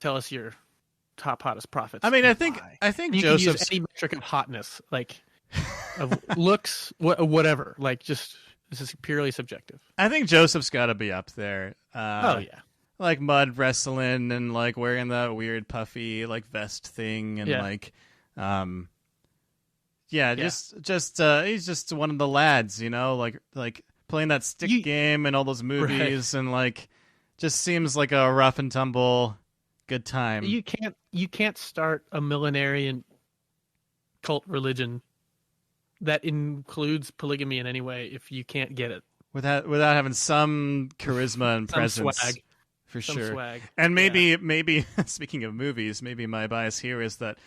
tell us your top hottest prophets. I mean, I think you Joseph's... can use any metric of hotness, like of looks, whatever. Like, just this is purely subjective. I think Joseph's got to be up there. Oh yeah, like mud wrestling and like wearing that weird puffy like vest thing and like, he's just one of the lads, you know, like playing that stick game and all those movies and like just seems like a rough and tumble good time. You can't start a millenarian cult religion that includes polygamy in any way if you can't get it without having some charisma and presence. Swag. For some sure. Swag. And maybe speaking of movies, maybe my bias here is that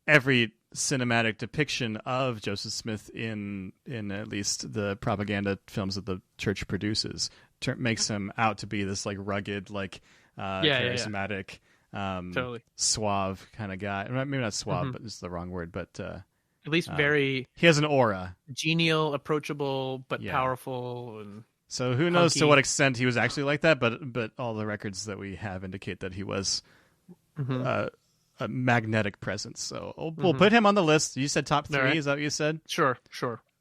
every cinematic depiction of Joseph Smith in at least the propaganda films that the church produces makes him out to be this like rugged, like charismatic, totally suave kind of guy. Maybe not suave, but it's the wrong word. But at least very he has an aura, genial, approachable, but powerful. And so who knows to what extent he was actually like that? But all the records that we have indicate that he was a magnetic presence. So we'll put him on the list. You said top 3. Right. Is that what you said? Sure.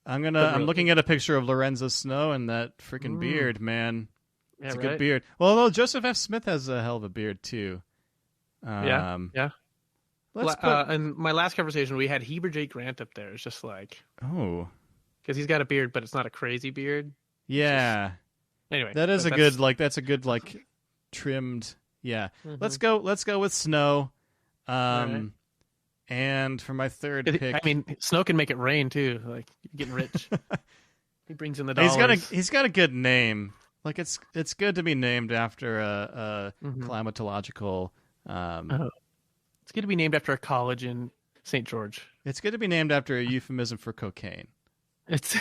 I'm looking at a picture of Lorenzo Snow and that freaking beard, man. It's a good beard. Well, although Joseph F. Smith has a hell of a beard too. Yeah. In my last conversation, we had Heber J. Grant up there. It's just like, because he's got a beard, but it's not a crazy beard. Yeah. Anyway, that's a good trimmed. Yeah. Let's go with Snow. And for my third pick, I mean, Snow can make it rain too. Like, you're getting rich. He brings in the dollars. He's got a good name. Like, it's good to be named after a climatological. It's good to be named after a college in St. George. It's good to be named after a euphemism for cocaine. It's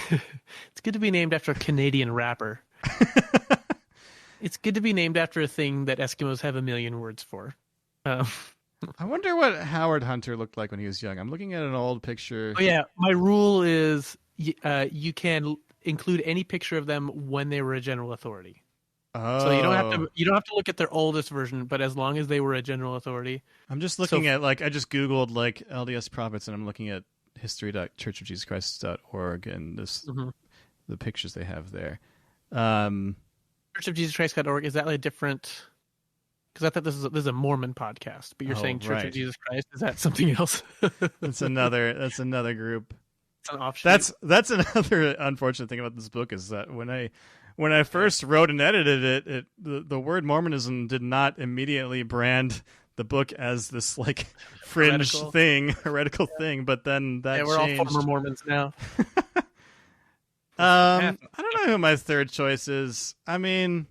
good to be named after a Canadian rapper. It's good to be named after a thing that Eskimos have a million words for. I wonder what Howard Hunter looked like when he was young. I'm looking at an old picture. Oh yeah, my rule is you can include any picture of them when they were a general authority. Oh. So you don't have to look at their oldest version, but as long as they were a general authority. I'm just looking at I just Googled LDS prophets, and I'm looking at history.churchofjesuschrist.org and the pictures they have there. Churchofjesuschrist.org, is that like a different? Because I thought this is a Mormon podcast, but you're saying Church of Jesus Christ. Is that something else? That's another group. It's an offshoot. That's another unfortunate thing about this book is that when I first wrote and edited it, the word Mormonism did not immediately brand the book as this like fringe heretical thing, but then that we're changed. all former Mormons now. I don't know who my third choice is. I mean,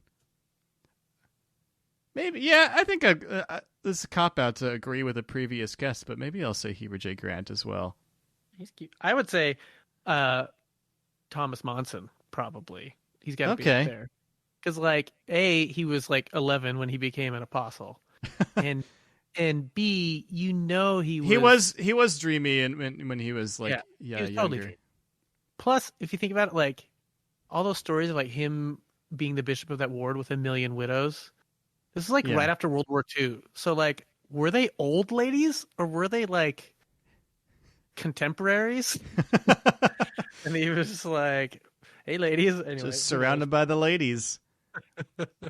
maybe I think this is a cop out to agree with a previous guest, but maybe I'll say Heber J. Grant as well. He's cute. I would say Thomas Monson probably. He's got to be up there. Because, he was 11 when he became an apostle. and B, he was dreamy and when he was he was younger. Totally dreamy. Plus, if you think about it, all those stories of him being the bishop of that ward with 1 million widows, this is right after World War II. So were they old ladies or were they contemporaries? And he was just hey, ladies. Anyway, just surrounded by the ladies.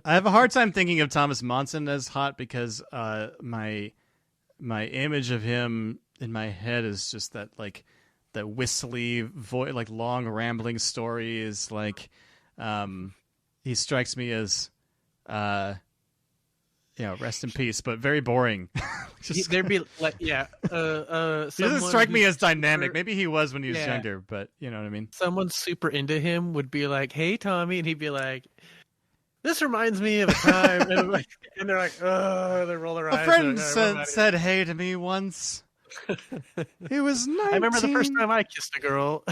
I have a hard time thinking of Thomas Monson as hot because my image of him in my head is just that that whistly voice, long rambling stories. He strikes me as rest in peace, but very boring. There'd be he doesn't strike me as dynamic. Maybe he was when he was younger, but you know what I mean. Someone super into him would be like, "Hey, Tommy," and he'd be like, "This reminds me of a time," and they're like, "Oh," they roll their eyes. A friend said "Hey" to me once. It was 19. I remember the first time I kissed a girl.